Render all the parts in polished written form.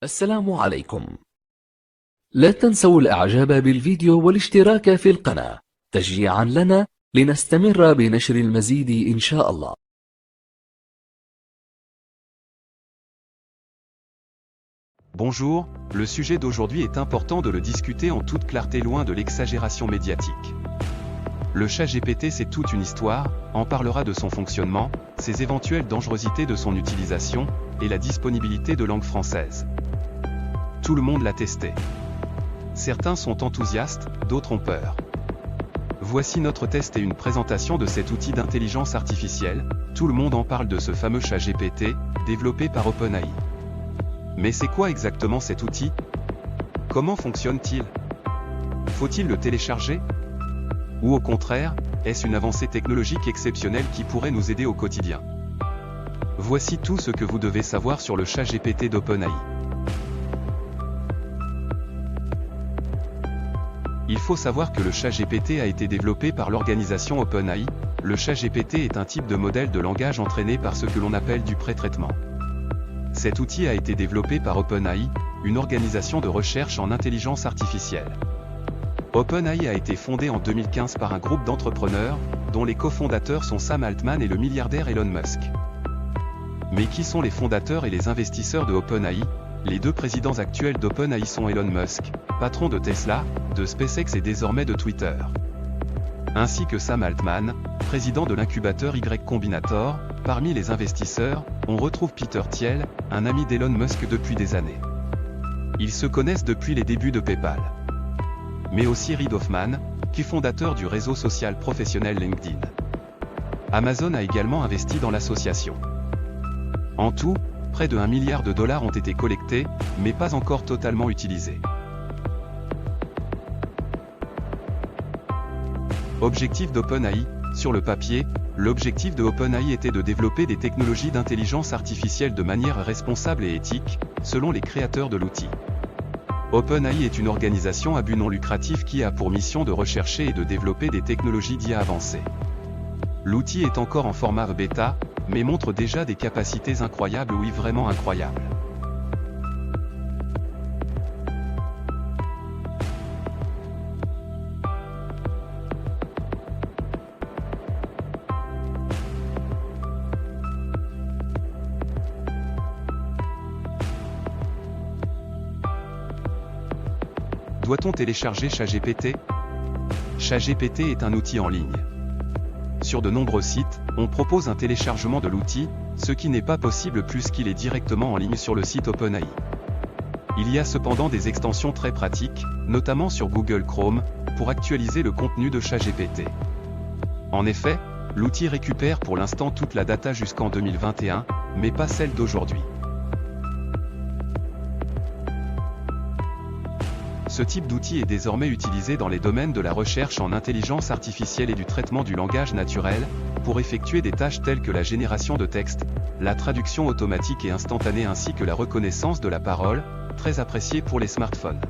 السلام عليكم. لا تنسوا الإعجاب بالفيديو والاشتراك في القناة تشجيعا لنا لنستمر بنشر المزيد إن شاء الله. Bonjour, le sujet d'aujourd'hui est important de le discuter en toute clarté loin de l'exagération médiatique. Le ChatGPT c'est toute une histoire, on parlera de son fonctionnement, ses éventuelles dangerosités de son utilisation, et la disponibilité de langue française. Tout le monde l'a testé. Certains sont enthousiastes, d'autres ont peur. Voici notre test et une présentation de cet outil d'intelligence artificielle. Tout le monde en parle de ce fameux ChatGPT, développé par OpenAI. Mais c'est quoi exactement cet outil? Comment fonctionne-t-il? Faut-il le télécharger? Ou au contraire, est-ce une avancée technologique exceptionnelle qui pourrait nous aider au quotidien? Voici tout ce que vous devez savoir sur le ChatGPT d'OpenAI. Il faut savoir que le ChatGPT a été développé par l'organisation OpenAI. Le ChatGPT est un type de modèle de langage entraîné par ce que l'on appelle du pré-traitement. Cet outil a été développé par OpenAI, une organisation de recherche en intelligence artificielle. OpenAI a été fondé en 2015 par un groupe d'entrepreneurs, dont les cofondateurs sont Sam Altman et le milliardaire Elon Musk. Mais qui sont les fondateurs et les investisseurs de OpenAI? Les deux présidents actuels d'OpenAI sont Elon Musk, patron de Tesla, de SpaceX et désormais de Twitter. Ainsi que Sam Altman, président de l'incubateur Y Combinator. Parmi les investisseurs, on retrouve Peter Thiel, un ami d'Elon Musk depuis des années. Ils se connaissent depuis les débuts de PayPal. Mais aussi Reid Hoffman, qui est fondateur du réseau social professionnel LinkedIn. Amazon a également investi dans l'association. En tout, près de $1 milliard ont été collectés, mais pas encore totalement utilisés. Objectif d'OpenAI, sur le papier, l'objectif de OpenAI était de développer des technologies d'intelligence artificielle de manière responsable et éthique, selon les créateurs de l'outil. OpenAI est une organisation à but non lucratif qui a pour mission de rechercher et de développer des technologies d'IA avancées. L'outil est encore en format bêta, mais montre déjà des capacités incroyables, oui vraiment incroyables. Doit-on télécharger ChatGPT? ChatGPT est un outil en ligne. Sur de nombreux sites, on propose un téléchargement de l'outil, ce qui n'est pas possible puisqu'il est directement en ligne sur le site OpenAI. Il y a cependant des extensions très pratiques, notamment sur Google Chrome, pour actualiser le contenu de ChatGPT. En effet, l'outil récupère pour l'instant toute la data jusqu'en 2021, mais pas celle d'aujourd'hui. Ce type d'outil est désormais utilisé dans les domaines de la recherche en intelligence artificielle et du traitement du langage naturel, pour effectuer des tâches telles que la génération de texte, la traduction automatique et instantanée ainsi que la reconnaissance de la parole, très appréciée pour les smartphones.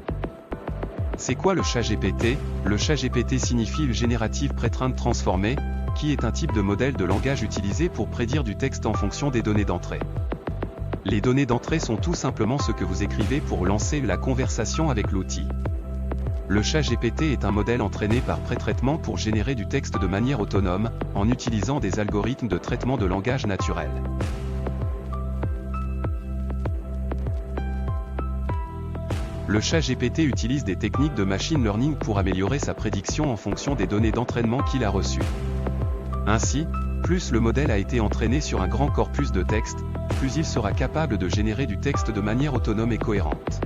C'est quoi le ChatGPT? Le ChatGPT signifie Generative Pre-trained Transformer, qui est un type de modèle de langage utilisé pour prédire du texte en fonction des données d'entrée. Les données d'entrée sont tout simplement ce que vous écrivez pour lancer la conversation avec l'outil. Le ChatGPT est un modèle entraîné par pré-traitement pour générer du texte de manière autonome, en utilisant des algorithmes de traitement de langage naturel. Le ChatGPT utilise des techniques de machine learning pour améliorer sa prédiction en fonction des données d'entraînement qu'il a reçues. Ainsi, plus le modèle a été entraîné sur un grand corpus de texte, plus il sera capable de générer du texte de manière autonome et cohérente.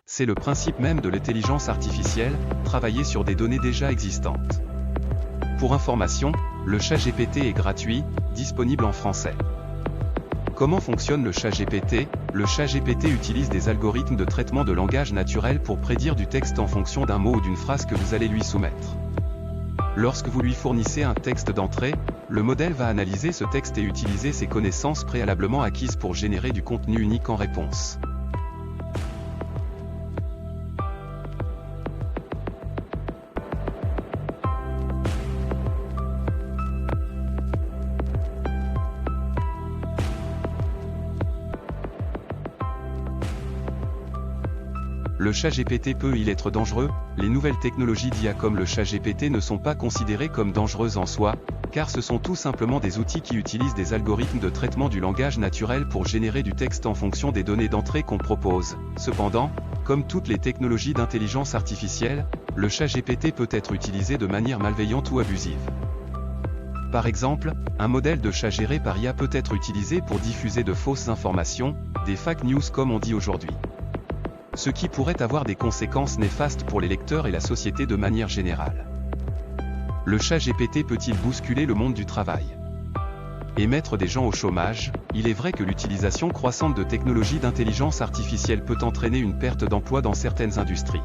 C'est le principe même de l'intelligence artificielle, travailler sur des données déjà existantes. Pour information, le ChatGPT est gratuit, disponible en français. Comment fonctionne le ChatGPT? Le ChatGPT utilise des algorithmes de traitement de langage naturel pour prédire du texte en fonction d'un mot ou d'une phrase que vous allez lui soumettre. Lorsque vous lui fournissez un texte d'entrée, le modèle va analyser ce texte et utiliser ses connaissances préalablement acquises pour générer du contenu unique en réponse. Le ChatGPT peut-il être dangereux? Les nouvelles technologies d'IA comme le ChatGPT ne sont pas considérées comme dangereuses en soi, car ce sont tout simplement des outils qui utilisent des algorithmes de traitement du langage naturel pour générer du texte en fonction des données d'entrée qu'on propose. Cependant, comme toutes les technologies d'intelligence artificielle, le ChatGPT peut être utilisé de manière malveillante ou abusive. Par exemple, un modèle de chat géré par IA peut être utilisé pour diffuser de fausses informations, des fake news comme on dit aujourd'hui. Ce qui pourrait avoir des conséquences néfastes pour les lecteurs et la société de manière générale. Le ChatGPT peut-il bousculer le monde du travail et mettre des gens au chômage? Il est vrai que l'utilisation croissante de technologies d'intelligence artificielle peut entraîner une perte d'emploi dans certaines industries.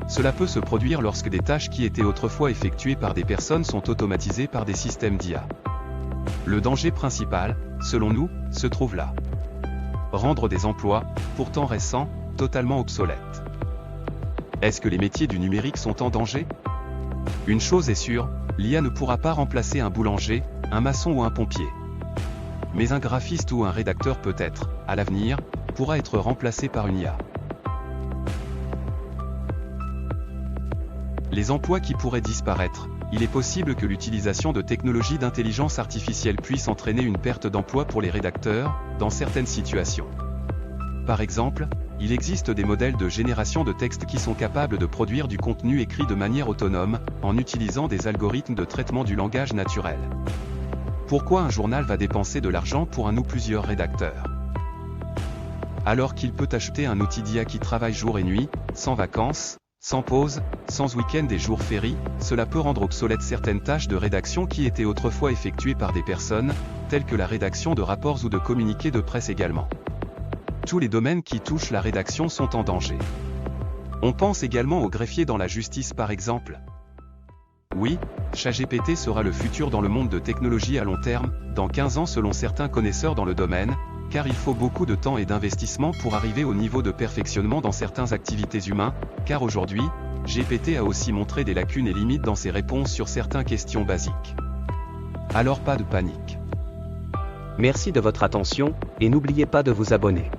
Cela peut se produire lorsque des tâches qui étaient autrefois effectuées par des personnes sont automatisées par des systèmes d'IA. Le danger principal, selon nous, se trouve là. Rendre des emplois, pourtant récents, totalement obsolètes. Est-ce que les métiers du numérique sont en danger? Une chose est sûre, l'IA ne pourra pas remplacer un boulanger, un maçon ou un pompier. Mais un graphiste ou un rédacteur peut-être, à l'avenir, pourra être remplacé par une IA. Les emplois qui pourraient disparaître. Il est possible que l'utilisation de technologies d'intelligence artificielle puisse entraîner une perte d'emploi pour les rédacteurs, dans certaines situations. Par exemple, il existe des modèles de génération de texte qui sont capables de produire du contenu écrit de manière autonome, en utilisant des algorithmes de traitement du langage naturel. Pourquoi un journal va dépenser de l'argent pour un ou plusieurs rédacteurs, alors qu'il peut acheter un outil d'IA qui travaille jour et nuit, sans vacances, sans pause, sans week-end et jours fériés? Cela peut rendre obsolètes certaines tâches de rédaction qui étaient autrefois effectuées par des personnes, telles que la rédaction de rapports ou de communiqués de presse également. Tous les domaines qui touchent la rédaction sont en danger. On pense également aux greffiers dans la justice par exemple. Oui, ChatGPT sera le futur dans le monde de technologie à long terme, dans 15 ans selon certains connaisseurs dans le domaine, car il faut beaucoup de temps et d'investissement pour arriver au niveau de perfectionnement dans certaines activités humaines, car aujourd'hui, GPT a aussi montré des lacunes et limites dans ses réponses sur certaines questions basiques. Alors pas de panique. Merci de votre attention, et n'oubliez pas de vous abonner.